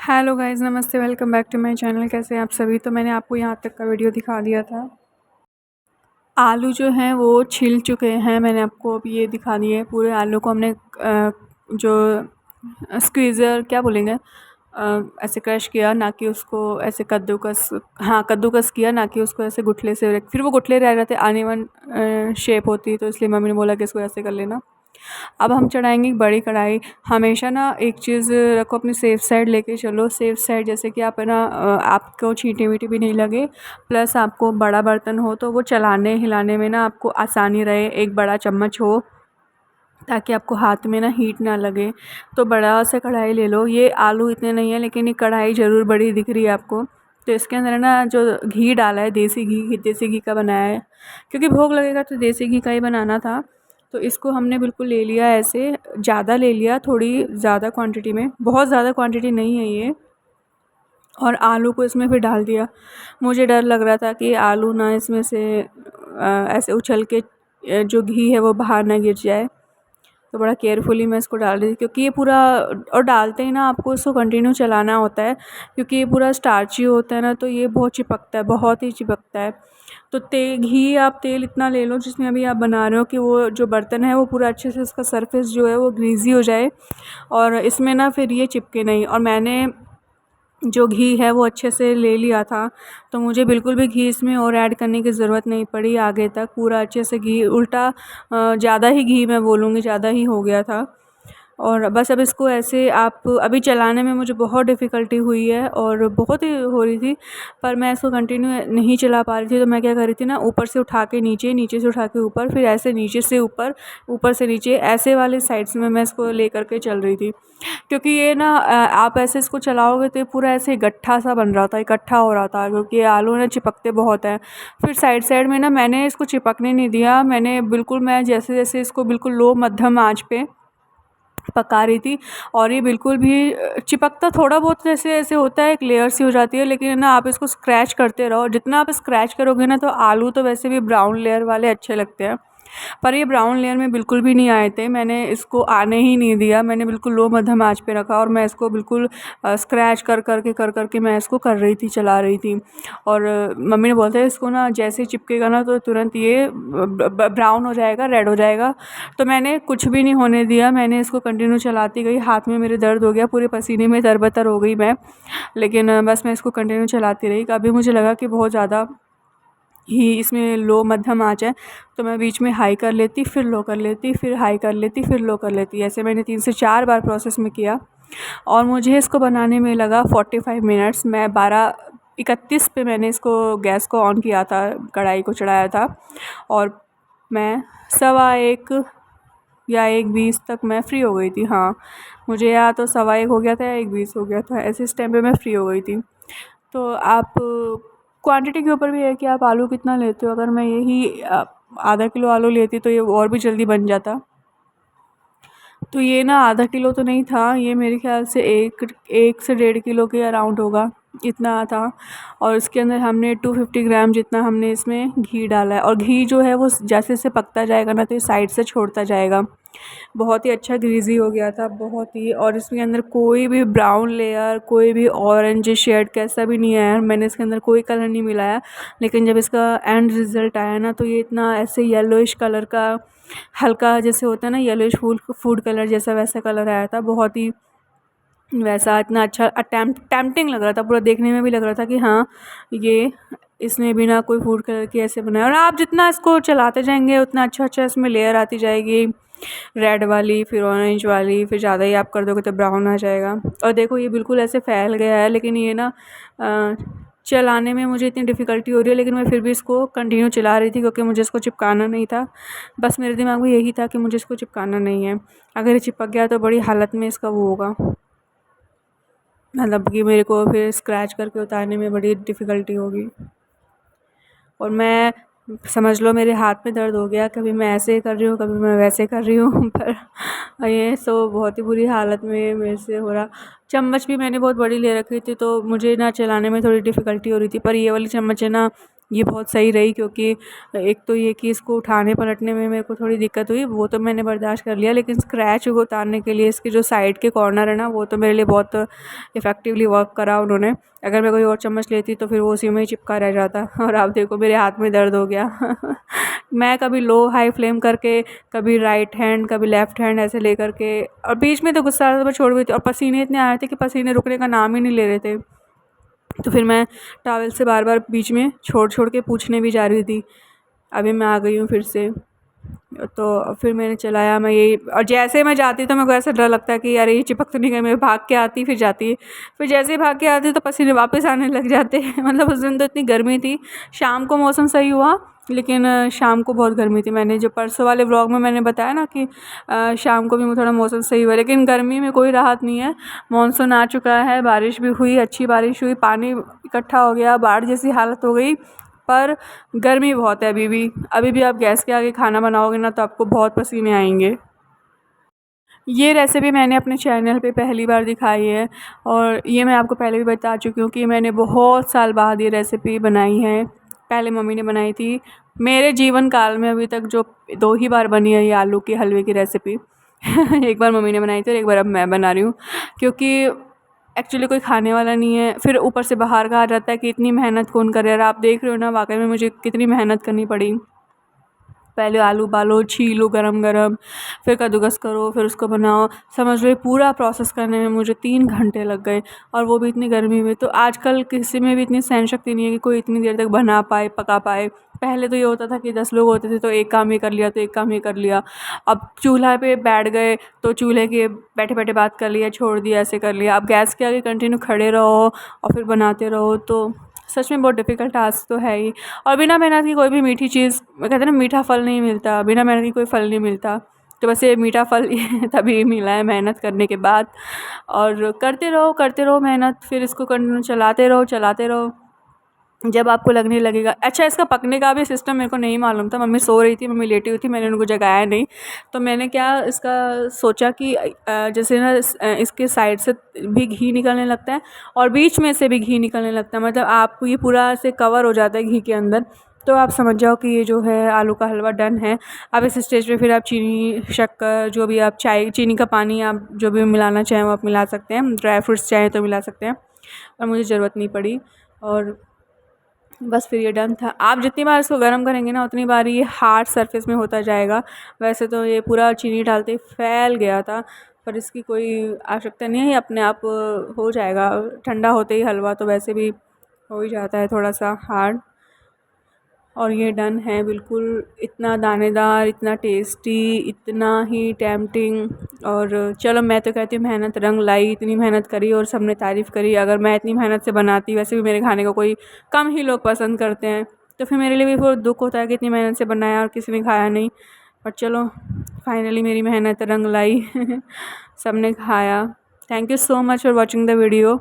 Hello guys, नमस्ते। Welcome back to my channel. कैसे हैं आप सभी। तो मैंने आपको यहाँ तक का वीडियो दिखा दिया था। आलू जो हैं वो छिल चुके हैं। मैंने आपको अभी ये दिखा दिए पूरे आलू को हमने जो स्क्वीज़र क्या बोलेंगे, ऐसे क्रश किया, ना कि उसको ऐसे कद्दूकस। हाँ, कद्दूकस किया, ना कि उसको ऐसे गुठले से। फिर वो गुठले रह रहे थे, अनइवन शेप होती, तो इसलिए मम्मी ने बोला कि इसको ऐसे कर लेना। अब हम चढ़ाएंगे एक बड़ी कढ़ाई। हमेशा ना एक चीज़ रखो, अपनी सेफ़ साइड लेके चलो। सेफ़ साइड जैसे कि आप है ना, आपको छींटे वींटे भी नहीं लगे, प्लस आपको बड़ा बर्तन हो तो वो चलाने हिलाने में ना आपको आसानी रहे। एक बड़ा चम्मच हो ताकि आपको हाथ में ना हीट ना लगे। तो बड़ा सा कढ़ाई ले लो। ये आलू इतने नहीं है, लेकिन ये कढ़ाई ज़रूर बड़ी दिख रही है आपको। तो इसके अंदर है ना जो घी डाला है, देसी घी का बनाया है, क्योंकि भोग लगेगा तो देसी घी का ही बनाना था। तो इसको हमने बिल्कुल ले लिया ऐसे, ज़्यादा ले लिया, थोड़ी ज़्यादा क्वांटिटी में, बहुत ज़्यादा क्वांटिटी नहीं है ये। और आलू को इसमें फिर डाल दिया। मुझे डर लग रहा था कि आलू ना इसमें से ऐसे उछल के जो घी है वो बाहर ना गिर जाए। तो बड़ा केयरफुली मैं इसको डाल रही थी, क्योंकि ये पूरा, और डालते ही ना आपको इसको कंटिन्यू चलाना होता है, क्योंकि ये पूरा स्टार्ची होता है ना, तो ये बहुत चिपकता है, बहुत ही चिपकता है। तो घी, आप तेल इतना ले लो जिसमें अभी आप बना रहे हो, कि वो जो बर्तन है वो पूरा अच्छे से, उसका सरफेस जो है वो ग्रीजी हो जाए, और इसमें ना फिर ये चिपके नहीं। और मैंने जो घी है वो अच्छे से ले लिया था, तो मुझे बिल्कुल भी घी इसमें और ऐड करने की ज़रूरत नहीं पड़ी। आगे तक पूरा अच्छे से घी, उल्टा ज़्यादा ही घी, मैं बोलूँगी ज़्यादा ही हो गया था। और बस अब इसको ऐसे, आप अभी चलाने में मुझे बहुत डिफ़िकल्टी हुई है और बहुत ही हो रही थी, पर मैं इसको कंटिन्यू नहीं चला पा रही थी। तो मैं क्या कर रही थी ना, ऊपर से उठा के नीचे, नीचे से उठा के ऊपर, फिर ऐसे नीचे से ऊपर, ऊपर से नीचे, ऐसे वाले साइड्स में मैं इसको ले कर के चल रही थी। क्योंकि ये ना आप ऐसे इसको चलाओगे तो ये पूरा ऐसे गट्ठा सा बन रहा था, इकट्ठा हो रहा था, क्योंकि ये आलू ना चिपकते बहुत हैं। फिर साइड साइड में ना मैंने इसको चिपकने नहीं दिया। मैंने बिल्कुल, मैं जैसे जैसे इसको बिल्कुल लो मध्यम आंच पे पका रही थी, और ये बिल्कुल भी चिपकता थोड़ा बहुत जैसे ऐसे होता है, एक लेयर सी हो जाती है। लेकिन है ना, आप इसको स्क्रैच करते रहो, जितना आप स्क्रैच करोगे ना, तो आलू तो वैसे भी ब्राउन लेयर वाले अच्छे लगते हैं, पर ये ब्राउन लेयर में बिल्कुल भी नहीं आए थे। मैंने इसको आने ही नहीं दिया। मैंने बिल्कुल लो मध्यम आंच पे रखा, और मैं इसको बिल्कुल स्क्रैच कर कर के मैं इसको कर रही थी, चला रही थी। और मम्मी ने बोलते हैं इसको ना जैसे ही चिपकेगा ना, तो तुरंत ये ब्राउन हो जाएगा, रेड हो जाएगा। तो मैंने कुछ भी नहीं होने दिया, मैंने इसको कंटिन्यू चलाती गई। हाथ में मेरे दर्द हो गया, पूरे पसीने में तरबतर हो गई मैं, लेकिन बस मैं इसको कंटिन्यू चलाती रही। कभी मुझे लगा कि बहुत ज़्यादा ही इसमें लो मध्यम आँच है, तो मैं बीच में हाई कर लेती, फिर लो कर लेती, फिर हाई कर लेती, फिर लो कर लेती। ऐसे मैंने 3 से 4 बार प्रोसेस में किया, और मुझे इसको बनाने में लगा 45 मिनट्स। मैं 12:31 पे मैंने इसको, गैस को ऑन किया था, कढ़ाई को चढ़ाया था, और मैं 1:15 या 1:20 तक मैं फ्री हो गई थी। हाँ, मुझे या तो 1:15 हो गया था या 1:20 हो गया था, ऐसे इस टाइम पे मैं फ्री हो गई थी। तो आप क्वांटिटी के ऊपर भी है कि आप आलू कितना लेते हो। अगर मैं यही आधा किलो आलू लेती तो ये और भी जल्दी बन जाता। तो ये ना आधा किलो तो नहीं था, ये मेरे ख्याल से एक से 1.5 किलो के अराउंड होगा, इतना था। और इसके अंदर हमने 250 ग्राम जितना हमने इसमें घी डाला है। और घी जो है वो जैसे जैसे पकता जाएगा ना, तो ये साइड से छोड़ता जाएगा। बहुत ही अच्छा ग्रीज़ी हो गया था, बहुत ही। और इसके अंदर कोई भी ब्राउन लेयर, कोई भी ऑरेंज शेड कैसा भी नहीं आया। मैंने इसके अंदर कोई कलर नहीं मिलाया, लेकिन जब इसका एंड रिज़ल्ट आया ना, तो ये इतना ऐसे येलोइश कलर का, हल्का जैसे होता है ना येलोइश फूड कलर जैसा, वैसा कलर आया था। बहुत ही वैसा, इतना अच्छा टेम्पटिंग लग रहा था, पूरा देखने में भी लग रहा था कि हाँ, ये इसने बिना कोई फूड कलर के ऐसे बनाया। और आप जितना इसको चलाते जाएंगे उतना अच्छा अच्छा इसमें लेयर आती जाएगी, रेड वाली, फिर ऑरेंज वाली, फिर ज़्यादा ही आप कर दोगे तो ब्राउन आ जाएगा। और देखो ये बिल्कुल ऐसे फैल गया है, लेकिन ये ना चलाने में मुझे इतनी डिफ़िकल्टी हो रही है, लेकिन मैं फिर भी इसको कंटिन्यू चला रही थी, क्योंकि मुझे इसको चिपकाना नहीं था। बस मेरे दिमाग में यही था कि मुझे इसको चिपकाना नहीं है। अगर ये चिपक गया तो बड़ी हालत में इसका वो होगा, मतलब कि मेरे को फिर स्क्रैच करके उतारने में बड़ी डिफ़िकल्टी होगी। और मैं, समझ लो मेरे हाथ में दर्द हो गया, कभी मैं ऐसे कर रही हूँ, कभी मैं वैसे कर रही हूँ पर ये तो बहुत ही बुरी हालत में मेरे से हो रहा। चम्मच भी मैंने बहुत बड़ी ले रखी थी, तो मुझे ना चलाने में थोड़ी डिफ़िकल्टी हो रही थी। पर ये वाली चम्मच है ना, ये बहुत सही रही, क्योंकि एक तो ये कि इसको उठाने पलटने में मेरे को थोड़ी दिक्कत हुई, वो तो मैंने बर्दाश्त कर लिया, लेकिन स्क्रैच को उतारने के लिए इसके जो साइड के कॉर्नर है ना, वो तो मेरे लिए बहुत इफ़ेक्टिवली वर्क करा उन्होंने। अगर मैं कोई और चम्मच लेती तो फिर वो उसी में ही चिपका रह जाता। और आप देखो मेरे हाथ में दर्द हो गया। मैं कभी लो हाई फ्लेम करके, कभी राइट हैंड, कभी लेफ़्ट हैंड ऐसे ले करके, और बीच में तो गुस्सा आ रहा था, मैं छोड़ भी थी, और पसीने इतने आ रहे थे कि पसीने रुकने का नाम ही नहीं ले रहे थे। तो फिर मैं टॉवल से बार बार बीच में छोड़ छोड़ के पूछने भी जा रही थी। अभी मैं आ गई हूँ फिर से, तो फिर मैंने चलाया, मैं यही, और जैसे मैं जाती तो मेरे को ऐसा डर लगता है कि अरे ये चिपक तो नहीं गई, मैं भाग के आती फिर जाती, फिर जैसे ही भाग के आती तो पसीने वापस आने लग जाते। मतलब उस दिन तो इतनी गर्मी थी। शाम को मौसम सही हुआ, लेकिन शाम को बहुत गर्मी थी। मैंने जो परसों वाले व्लॉग में मैंने बताया ना कि शाम को भी थोड़ा मौसम सही हुआ, लेकिन गर्मी में कोई राहत नहीं है। मानसून आ चुका है, बारिश भी हुई, अच्छी बारिश हुई, पानी इकट्ठा हो गया, बाढ़ जैसी हालत हो गई, पर गर्मी बहुत है अभी भी आप गैस के आगे खाना बनाओगे ना तो आपको बहुत पसीने आएंगे। ये रेसिपी मैंने अपने चैनल पे पहली बार दिखाई है, और ये मैं आपको पहले भी बता चुकी हूँ कि मैंने बहुत साल बाद ये रेसिपी बनाई है। पहले मम्मी ने बनाई थी। मेरे जीवन काल में अभी तक जो 2 ही बार बनी है ये आलू के हलवे की रेसिपी। एक बार मम्मी ने बनाई थी और एक बार अब मैं बना रही हूँ, क्योंकि एक्चुअली कोई खाने वाला नहीं है। फिर ऊपर से बाहर कहा जाता है कि इतनी मेहनत कौन करे, और आप देख रहे हो ना वाकई में मुझे कितनी मेहनत करनी पड़ी। पहले आलू उबालो, छीलो गरम गरम, फिर कद्दूकस करो, फिर उसको बनाओ। समझ लो ये पूरा प्रोसेस करने में मुझे 3 घंटे लग गए, और वो भी इतनी गर्मी में। तो आजकल किसी में भी इतनी सहन शक्ति नहीं है कि कोई इतनी देर तक बना पाए, पका पाए। पहले तो ये होता था कि 10 लोग होते थे तो एक काम ये कर लिया तो एक काम ये कर लिया। अब चूल्हा पे बैठ गए तो चूल्हे के बैठे बैठे बात कर लिया, छोड़ दिया, ऐसे कर लिया। अब गैस के आगे कंटिन्यू खड़े रहो और फिर बनाते रहो, तो सच में बहुत डिफ़िकल्ट टास्क तो है ही। और बिना मेहनत की कोई भी मीठी चीज़, कहते हैं ना मीठा फल नहीं मिलता, बिना मेहनत की कोई फल नहीं मिलता। तो बस ये मीठा फल तभी मिला है मेहनत करने के बाद। और करते रहो मेहनत, फिर इसको कंटिन्यू चलाते रहो जब आपको लगने लगेगा। अच्छा, इसका पकने का भी सिस्टम मेरे को नहीं मालूम था। मम्मी सो रही थी, मम्मी लेटी हुई थी, मैंने उनको जगाया नहीं। तो मैंने क्या इसका सोचा कि जैसे ना इसके साइड से भी घी निकलने लगता है और बीच में से भी घी निकलने लगता है, मतलब आपको ये पूरा से कवर हो जाता है घी के अंदर, तो आप समझ जाओ कि ये जो है आलू का हलवा डन है। अब इस स्टेज पे फिर आप चीनी, शक्कर, जो भी आप चाय, चीनी का पानी आप जो भी मिलाना चाहें वो आप मिला सकते हैं, ड्राई फ्रूट्स चाहें तो मिला सकते हैं, और मुझे ज़रूरत नहीं पड़ी। और बस फिर ये डन था। आप जितनी बार इसको गर्म करेंगे ना उतनी बार ये हार्ड सरफेस में होता जाएगा। वैसे तो ये पूरा चीनी डालते ही फैल गया था, पर इसकी कोई आवश्यकता नहीं है, ये अपने आप हो जाएगा। ठंडा होते ही हलवा तो वैसे भी हो ही जाता है थोड़ा सा हार्ड। और ये डन है बिल्कुल, इतना दानेदार, इतना टेस्टी, इतना ही टेम्पटिंग। और चलो, मैं तो कहती हूँ मेहनत रंग लाई, इतनी मेहनत करी और सबने तारीफ़ करी। अगर मैं इतनी मेहनत से बनाती, वैसे भी मेरे खाने को कोई कम ही लोग पसंद करते हैं, तो फिर मेरे लिए भी बहुत दुख होता है कि इतनी मेहनत से बनाया और किसी ने खाया नहीं। पर चलो, फाइनली मेरी मेहनत रंग लाई। सबने खाया। Thank you so much for watching the video.